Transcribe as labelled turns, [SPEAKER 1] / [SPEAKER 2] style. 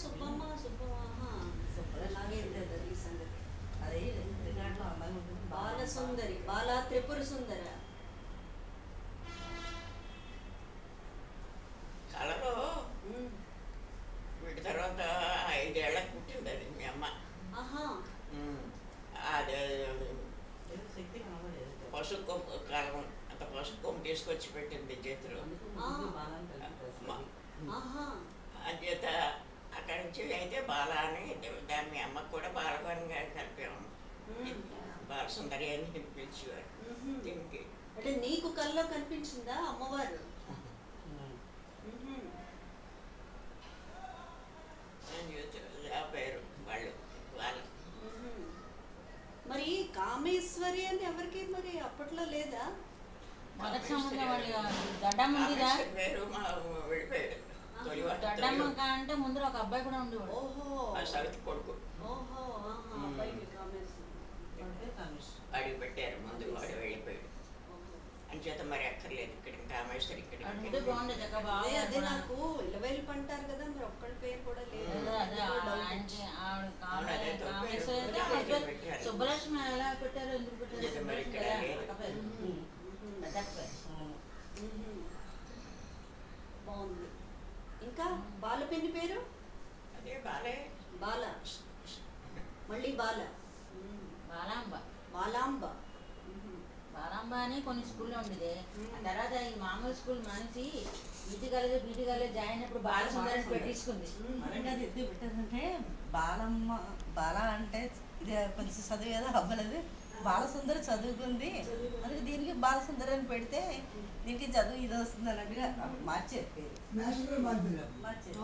[SPEAKER 1] సుబ్బమ్మ సుబ్బమ్మ అలాగే ఈ సంగతి.
[SPEAKER 2] అది రికార్డులో అందంగా ఉంటుంది.
[SPEAKER 1] బాలసుందరి, బాల త్రిపుర సుందర.
[SPEAKER 3] కళలో వీటి తర్వాత 5 ఏళ్ళకి పుట్టింది అది మీ అమ్మ.
[SPEAKER 1] ఆహా.
[SPEAKER 3] అది
[SPEAKER 2] శక్తి కనబడేది.
[SPEAKER 3] పసుపు కొమ్ము కారం అంత పసుపు కొమ్ము తీసుకొచ్చి పెట్టింది చేతిలో. అంచేత అక్కడి నుంచి అయితే బాల అని దాన్ని మీ అమ్మకు కూడా బాలభాని గారు కలిపాము. బాలసుందరి అని పిలిచేవారు దీనికి.
[SPEAKER 1] అంటే నీకు కల్లో కనిపించిందా అమ్మవారు?
[SPEAKER 3] ఆ పేరు వాళ్ళు వాళ్ళు.
[SPEAKER 1] మరి కామేశ్వరి అని ఎవరికి మరి అప్పట్లో లేదా?
[SPEAKER 3] పేరు మా వెళ్ళిపోయాడు.
[SPEAKER 4] దొడ్డమ్మ అంటే ముందర ఒక అబ్బాయి కూడా ఉండేవాడు.
[SPEAKER 1] ఓహో,
[SPEAKER 3] సవితి కొడుకు.
[SPEAKER 1] ఓహో, అబ్బాయికి కామేశ్వరి
[SPEAKER 3] అడిగి పెట్టారు ముందు, వాడు వెళ్ళిపోయాడు. అంచేత మరి అక్కర్లేదు ఇక్కడ కామేశ్వరి ఇక్కడ.
[SPEAKER 1] అదే నాకు ఇలవేలు పంటారు కదా, మరి ఒక్కళ్ళ పేరు కూడా లేదు.
[SPEAKER 4] సుబ్బలక్ష్మి ఎలా పెట్టారు, ఎందుకు పెట్టారు?
[SPEAKER 1] బాగుంది. ఇంకా బాలపిన్ని పేరు?
[SPEAKER 3] అదే బాలే.
[SPEAKER 1] బాల, మళ్ళీ బాల,
[SPEAKER 4] బాలాంబ.
[SPEAKER 1] బాలాంబ.
[SPEAKER 4] బాలాంబ అని కొన్ని స్కూల్లో ఉండేది. ఆ తర్వాత ఈ మామూలు స్కూల్ మానేసి బీటీ కాలేజ్ జాయిన్ అయినప్పుడు బాలసుందరి పెట్టించుకుంది.
[SPEAKER 2] అది ఎందుకు పెట్టారంటే బాలమ్మ, బాల అంటే ఇది కొంచెం చదివేదో అవ్వలేదు, బాలసుందరి చదువుకుంది, అందుకే దీనికి బాలసుందరి అని పెడితే దీనికి చదువు ఇది వస్తుంది అన్నట్టుగా మార్చారు పేరు. మార్చారు.